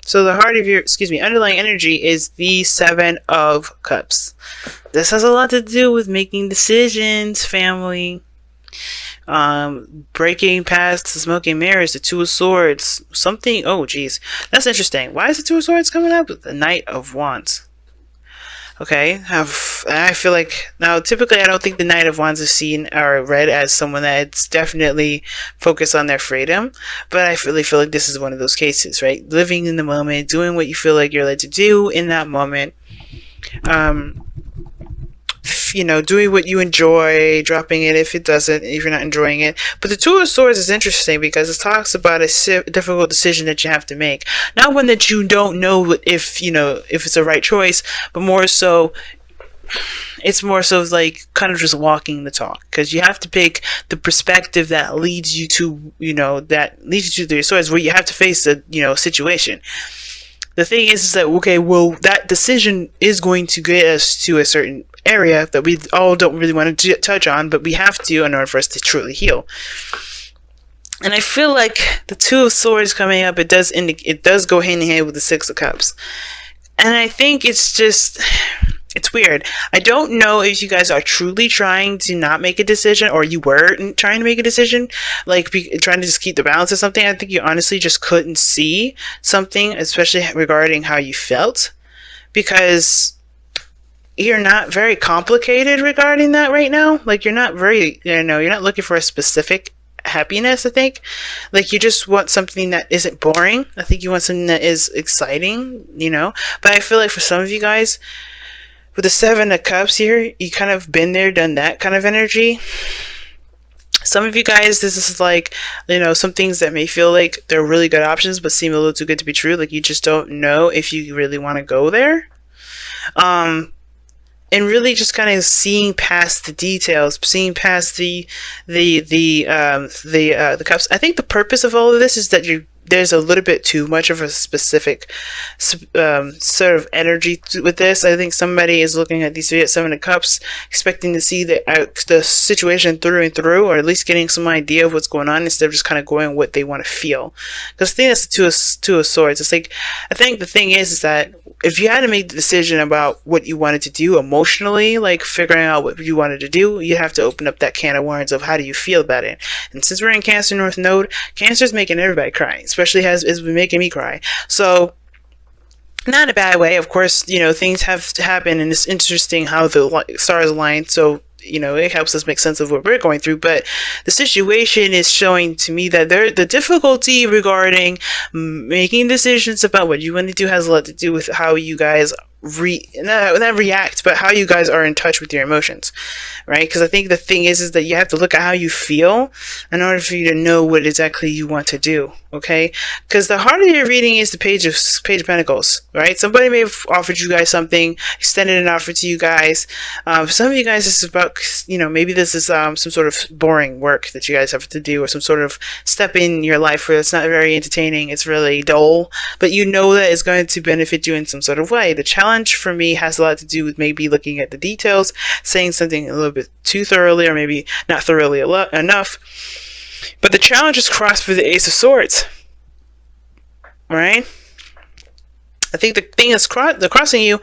So the heart of your, underlying energy is the Seven of Cups. This has a lot to do with making decisions, family. Breaking past the smoking mirrors, the Two of Swords, something. Oh, geez, that's interesting. Why is the Two of Swords coming up? The Knight of Wands. Okay, I feel like now typically I don't think the Knight of Wands is seen or read as someone that's definitely focused on their freedom, but I really feel like this is one of those cases, right? Living in the moment, doing what you feel like you're led to do in that moment. Doing what you enjoy, dropping it if you're not enjoying it. But the Two of Swords is interesting because it talks about a difficult decision that you have to make. Not one that you don't know if it's the right choice, but more so, it's more so like kind of just walking the talk, because you have to pick the perspective that leads you to, the swords, where you have to face the, situation. The thing is that, okay, well, that decision is going to get us to a certain area that we all don't really want to touch on, but we have to in order for us to truly heal. And I feel like the Two of Swords coming up, it does go hand in hand with the Six of Cups. And I think it's weird. I don't know if you guys are truly trying to not make a decision, or you were trying to make a decision, like trying to just keep the balance of something. I think you honestly just couldn't see something, especially regarding how you felt, because you're not very complicated regarding that right now. Like, you're not very, you're not looking for a specific happiness, I think. Like, you just want something that isn't boring. I think you want something that is exciting, But I feel like for some of you guys, with the Seven of Cups here, you kind of been there, done that kind of energy. Some of you guys, this is like, some things that may feel like they're really good options, but seem a little too good to be true. Like, you just don't know if you really want to go there. And really just kind of seeing past the details, seeing past the cups. I think the purpose of all of this is that there's a little bit too much of a specific sort of energy with this. I think somebody is looking at these Seven of Cups, expecting to see the situation through and through, or at least getting some idea of what's going on, instead of just kind of going what they want to feel. Because I think that's the Two of Swords. It's like, I think the thing is that if you had to make the decision about what you wanted to do emotionally, like figuring out what you wanted to do, you have to open up that can of worms of how do you feel about it. And since we're in Cancer North Node, Cancer's making everybody cry, especially has been making me cry. So, not in a bad way, of course. Things have to happen, and it's interesting how the stars align. So, it helps us make sense of what we're going through. But the situation is showing to me that the difficulty regarding making decisions about what you want to do has a lot to do with how you guys not react, but how you guys are in touch with your emotions, right? Because I think the thing is that you have to look at how you feel in order for you to know what exactly you want to do, okay? Because the heart of your reading is the Page of Pentacles, right? Somebody may have offered you guys something, extended an offer to you guys. For some of you guys, this is about, maybe this is some sort of boring work that you guys have to do, or some sort of step in your life where it's not very entertaining, it's really dull, but that it's going to benefit you in some sort of way. The challenge for me has a lot to do with maybe looking at the details, saying something a little bit too thoroughly, or maybe not thoroughly enough. But the challenge is crossed with the Ace of Swords, right? I think the thing that's crossing you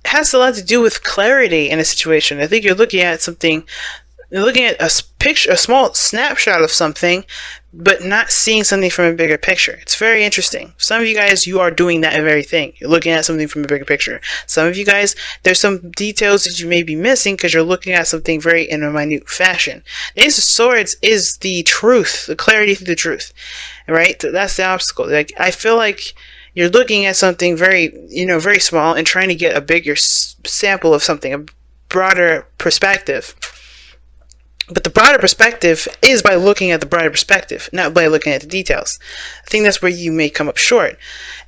has a lot to do with clarity in a situation. I think you're looking at something, you're looking at a picture, a small snapshot of something, but not seeing something from a bigger picture. It's very interesting. Some of you guys, you are doing that very thing. You're looking at something from a bigger picture. Some of you guys, there's some details that you may be missing because you're looking at something very in a minute fashion. The Ace of Swords is the truth, the clarity through the truth, right? That's the obstacle. Like, I feel like you're looking at something very, very small and trying to get a bigger sample of something, a broader perspective. But the broader perspective is by looking at the broader perspective, not by looking at the details. I think that's where you may come up short.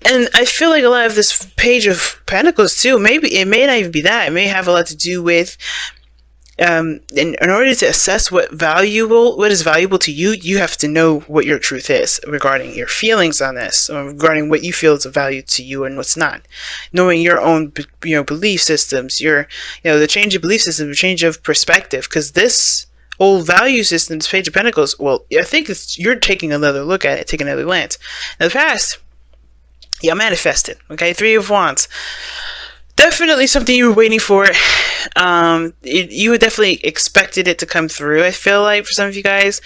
And I feel like a lot of this Page of Pentacles too, maybe it may not even be that. It may have a lot to do with, in order to assess what is valuable to you, you have to know what your truth is regarding your feelings on this, or regarding what you feel is of value to you and what's not. Knowing your own, belief systems, the change of belief system, the change of perspective, because this old value systems, Page of Pentacles, well, I think you're taking another look at it, taking another glance. In the past, Y'all manifested. Okay, Three of Wands. Definitely something you were waiting for. You definitely expected it to come through. I feel like for some of you guys,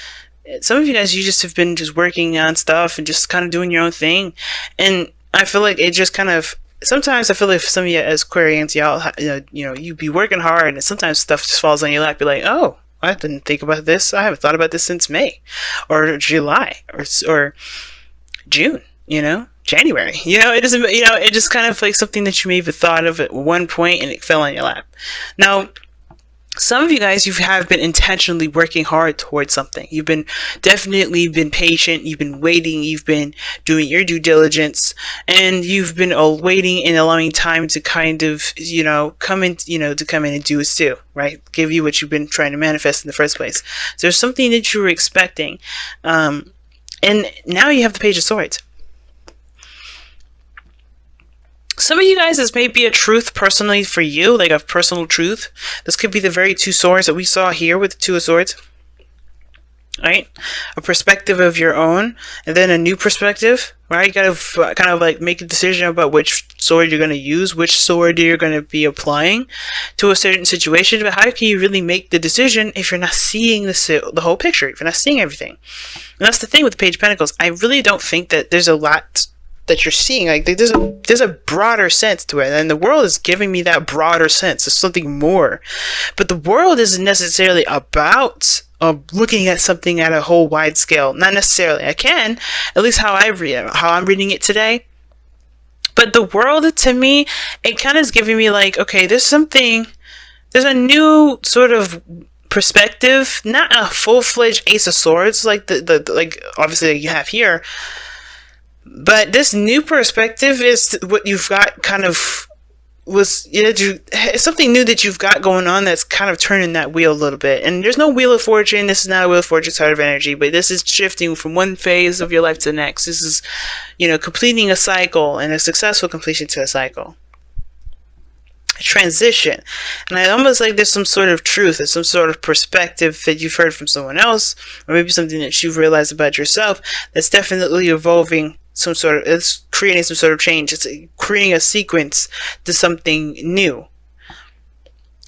you just have been just working on stuff and just kind of doing your own thing. And I feel like it just kind of, sometimes I feel like for some of you as Aquarians, y'all, you be working hard and sometimes stuff just falls on your lap. You're like, oh, I didn't think about this. I haven't thought about this since May or July or June, January. It doesn't, it just kind of like something that you may have thought of at one point and it fell on your lap. Now, some of you guys, you have been intentionally working hard towards something. You've been definitely been patient. You've been waiting. You've been doing your due diligence, and you've been waiting and allowing time to kind of, come in, to come in and do its due, right? Give you what you've been trying to manifest in the first place. So there's something that you were expecting, and now you have the Page of Swords. Some of you guys, this may be a truth personally for you, like a personal truth. This could be the very two swords that we saw here with the Two of Swords. Right? A perspective of your own, and then a new perspective, right? You gotta kind of like make a decision about which sword you're going to use, which sword you're going to be applying to a certain situation. But how can you really make the decision if you're not seeing the whole picture, if you're not seeing everything? And that's the thing with the Page of Pentacles. I really don't think that there's a lot that you're seeing. Like there's a broader sense to it, and the world is giving me that broader sense. There's something more, but the world isn't necessarily about looking at something at a whole wide scale. Not necessarily. I can, at least how I'm reading it today. But the world, to me, it kind of is giving me like, okay, there's a new sort of perspective, not a full-fledged Ace of Swords like like obviously you have here. But this new perspective is what you've got kind of it's something new that you've got going on that's kind of turning that wheel a little bit. And there's no Wheel of Fortune. This is not a Wheel of Fortune sort of energy, but this is shifting from one phase of your life to the next. This is, completing a cycle and a successful completion to a cycle. Transition. And I almost like there's some sort of truth, there's some sort of perspective that you've heard from someone else, or maybe something that you've realized about yourself that's definitely evolving it's creating some sort of change. It's creating a sequence to something new.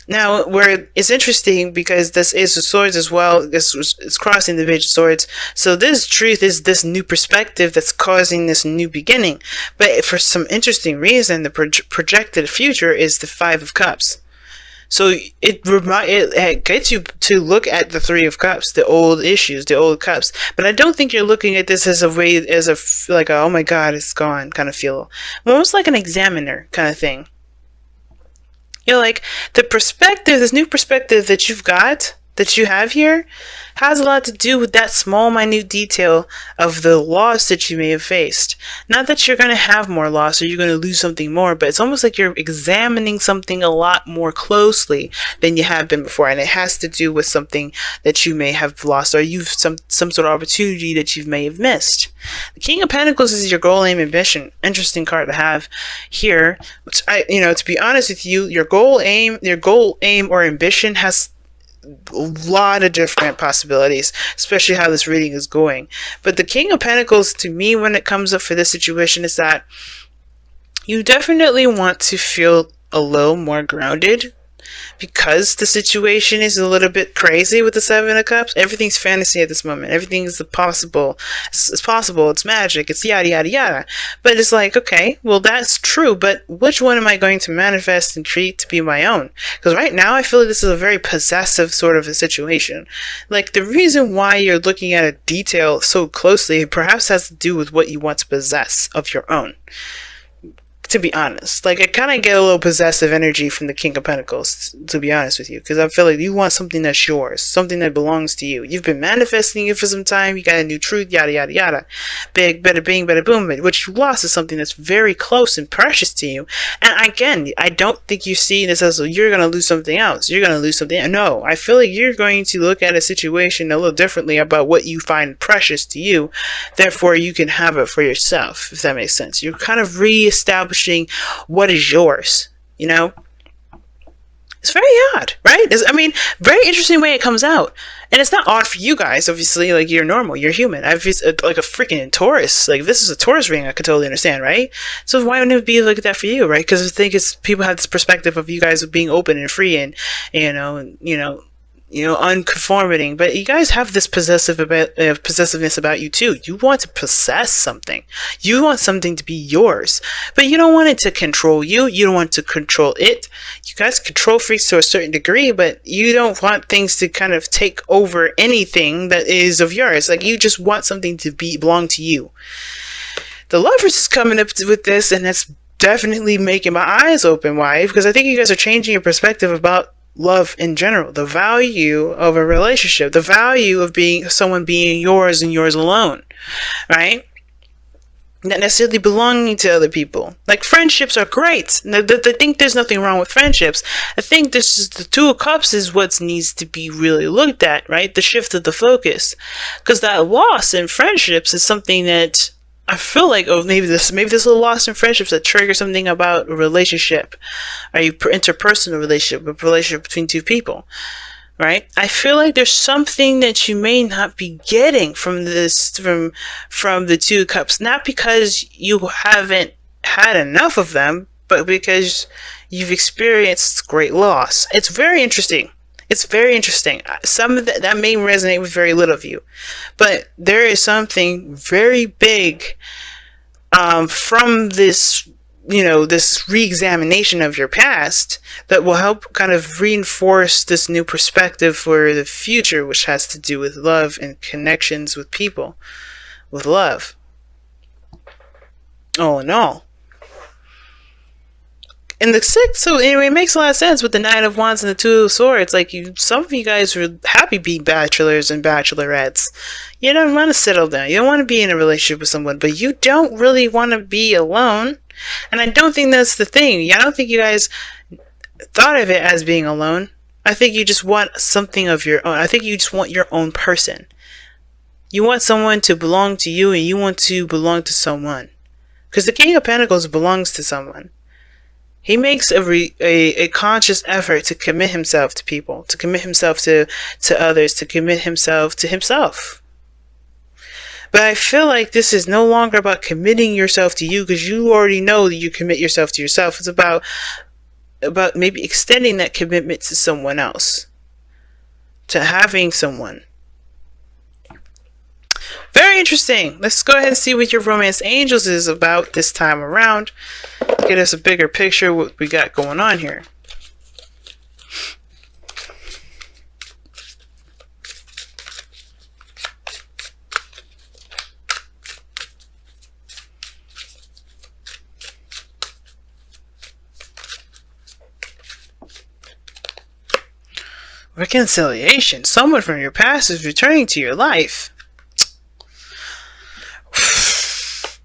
Now, where it's interesting because this Ace of Swords as well, it's crossing the Page of Swords. So this truth is this new perspective that's causing this new beginning. But for some interesting reason, the projected future is the Five of Cups. So it gets you to look at the Three of Cups, the old issues, the old cups. But I don't think you're looking at this as like a oh my God, it's gone kind of feel. Almost like an examiner kind of thing. Like the perspective, this new perspective that you have here, has a lot to do with that small, minute detail of the loss that you may have faced. Not that you're going to have more loss or you're going to lose something more, but it's almost like you're examining something a lot more closely than you have been before. And it has to do with something that you may have lost, or you've some sort of opportunity that you may have missed. The King of Pentacles is your goal, aim, ambition. Interesting card to have here, which to be honest with you, your goal, aim, or ambition has a lot of different possibilities, especially how this reading is going. But the King of Pentacles, to me, when it comes up for this situation, is that you definitely want to feel a little more grounded, because the situation is a little bit crazy with the Seven of Cups. Everything's fantasy at this moment. Everything is possible. It's possible. It's magic. It's yada, yada, yada. But it's like, okay, well, that's true. But which one am I going to manifest and treat to be my own? Because right now, I feel like this is a very possessive sort of a situation. Like, the reason why you're looking at a detail so closely perhaps has to do with what you want to possess of your own. To be honest, like, I kind of get a little possessive energy from the King of Pentacles, to be honest with you, because I feel like you want something that's yours, something that belongs to you. You've been manifesting it for some time, you got a new truth, yada, yada, yada. Big, better, bing, better, boom. But what you lost is something that's very close and precious to you. And again, I don't think you see this as you're going to lose something else. You're going to lose something. No, I feel like you're going to look at a situation a little differently about what you find precious to you. Therefore, you can have it for yourself, if that makes sense. You're kind of reestablishing what is yours, It's very odd, right? I mean, very interesting way it comes out. And it's not odd for you guys, obviously. Like, you're normal, you're human. I've like a freaking Taurus. Like, this is a Taurus ring, I could totally understand, right? So why wouldn't it be like that for you, right? Because I think it's people have this perspective of you guys being open and free and, unconforming. But you guys have this possessiveness about you too. You want to possess something. You want something to be yours, but you don't want it to control you. You don't want to control it. You guys control freaks to a certain degree, but you don't want things to kind of take over anything that is of yours. Like, you just want something to belong to you. The Lovers is coming up with this, and that's definitely making my eyes open wide, because I think you guys are changing your perspective about love in general, the value of a relationship, the value of someone being yours and yours alone, right? Not necessarily belonging to other people. Like, friendships are great. I think there's nothing wrong with friendships. I think this is the Two of Cups is what needs to be really looked at, right? The shift of the focus, because that loss in friendships is something that I feel like, maybe this is a loss in friendships that trigger something about a relationship, or interpersonal relationship, a relationship between two people, right? I feel like there's something that you may not be getting from this, from the Two of Cups, not because you haven't had enough of them, but because you've experienced great loss. It's very interesting. It's very interesting. Some of that may resonate with very little of you, but there is something very big from this, this re-examination of your past that will help kind of reinforce this new perspective for the future, which has to do with love and connections with people, with love. All in all. And the sixth, so anyway, it makes a lot of sense with the Nine of Wands and the Two of Swords. Like, some of you guys are happy being bachelors and bachelorettes. You don't want to settle down. You don't want to be in a relationship with someone, but you don't really want to be alone. And I don't think that's the thing. I don't think you guys thought of it as being alone. I think you just want something of your own. I think you just want your own person. You want someone to belong to you, and you want to belong to someone. Because the King of Pentacles belongs to someone. He makes a conscious effort to commit himself to people, to commit himself to others, to commit himself to himself. But I feel like this is no longer about committing yourself to you, because you already know that you commit yourself to yourself. It's about maybe extending that commitment to someone else, to having someone. Very interesting. Let's go ahead and see what your romance angels is about this time around. Get us a bigger picture of what we got going on here. Reconciliation. Someone from your past is returning to your life.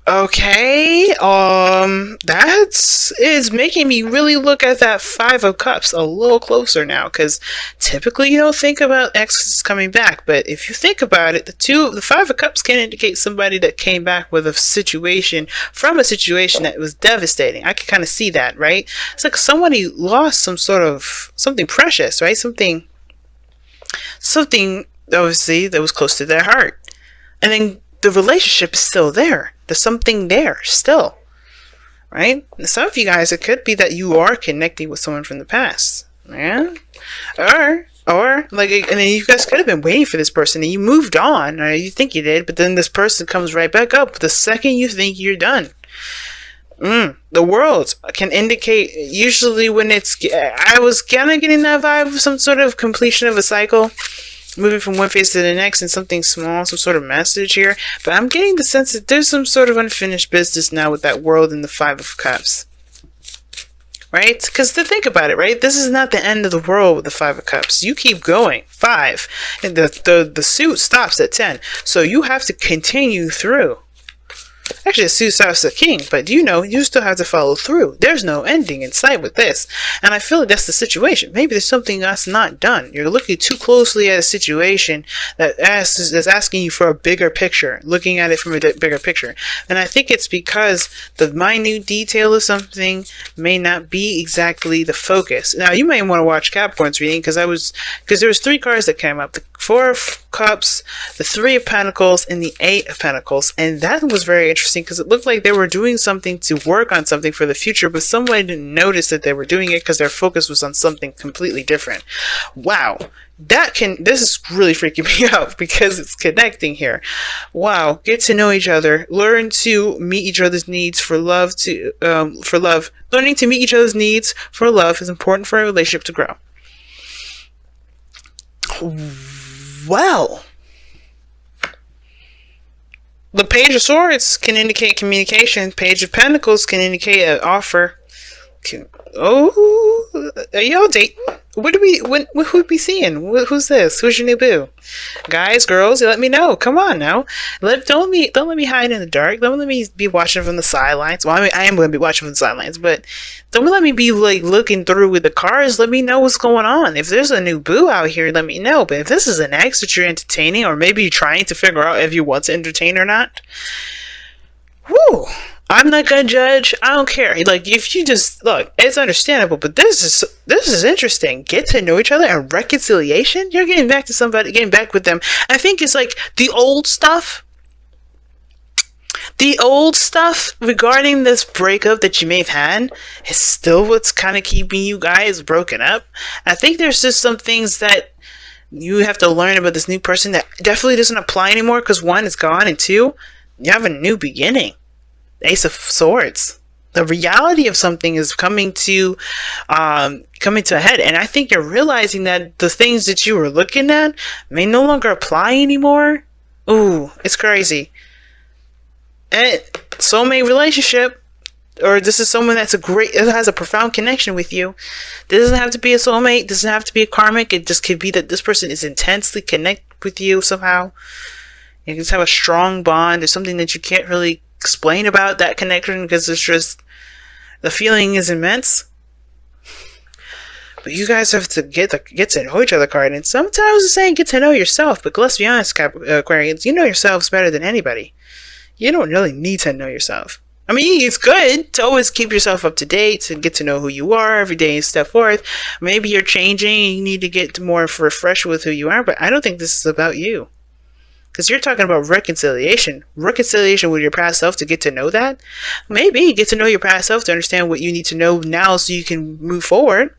Okay, that is making me really look at that Five of Cups a little closer now, because typically you don't think about exes coming back, but if you think about it, the Five of Cups can indicate somebody that came back with a situation that was devastating. I can kind of see that, right? It's like somebody lost something precious, right? Something obviously that was close to their heart, and then the relationship is still there. There's something there still, right? And some of you guys, it could be that you are connecting with someone from the past, yeah, or like, and then you guys could have been waiting for this person and you moved on, or you think you did, but then this person comes right back up the second you think you're done. The world can indicate, usually when I was kind of getting that vibe of some sort of completion of a cycle, moving from one phase to the next, and something small, some sort of message here. But I'm getting the sense that there's some sort of unfinished business now with that World and the Five of Cups. Right? Because to think about it, right? This is not the end of the world with the Five of Cups. You keep going. 5. And the suit stops at 10. So you have to continue through. Actually, it's two spouse the king, but you know, you still have to follow through. There's no ending in sight with this. And I feel like that's the situation. Maybe there's something that's not done. You're looking too closely at a situation that's asking you for a bigger picture, looking at it from a bigger picture. And I think it's because the minute detail of something may not be exactly the focus. Now, you may want to watch Capricorn's reading because there was three cards that came up: the Four of Cups, the Three of Pentacles, and the Eight of Pentacles. And that was very interesting because it looked like they were doing something to work on something for the future, but somebody didn't notice that they were doing it because their focus was on something completely different. Wow. This is really freaking me out because it's connecting here. Wow. Get to know each other. Learn to meet each other's needs for love. Learning to meet each other's needs for love is important for a relationship to grow. Well, the Page of Swords can indicate communication. Page of Pentacles can indicate an offer. Oh, are y'all dating? Who we be seeing? Who's this? Who's your new boo? Guys, girls, let me know. Come on now. Don't let me hide in the dark. Don't let me be watching from the sidelines. Well, I mean, I am going to be watching from the sidelines, but don't let me be like looking through with the cards. Let me know what's going on. If there's a new boo out here, let me know. But if this is an ex that you're entertaining, or maybe you're trying to figure out if you want to entertain or not, whoo. I'm not gonna judge. I don't care. Like, if you just look, it's understandable, but this is interesting. Get to know each other and reconciliation. You're getting back to somebody, getting back with them. I think it's like the old stuff. The old stuff regarding this breakup that you may have had is still what's kind of keeping you guys broken up. I think there's just some things that you have to learn about this new person that definitely doesn't apply anymore because one is gone and two, you have a new beginning. Ace of Swords. The reality of something is coming to a head, and I think you're realizing that the things that you were looking at may no longer apply anymore. Ooh, it's crazy. And soulmate relationship, or this is someone it has a profound connection with you. This doesn't have to be a soulmate. Doesn't have to be a karmic. It just could be that this person is intensely connected with you somehow. You can just have a strong bond. There's something that you can't really explain about that connection because it's just the feeling is immense. But you guys have to get to know each other card, and sometimes it's saying get to know yourself. But let's be honest, Aquarians, you know yourselves better than anybody. You don't really need to know yourself. I mean, it's good to always keep yourself up to date and get to know who you are every day and step forth. Maybe you're changing and you need to get more refreshed with who you are, but I don't think this is about you. Because you're talking about reconciliation. Reconciliation with your past self to get to know that. Maybe get to know your past self to understand what you need to know now so you can move forward.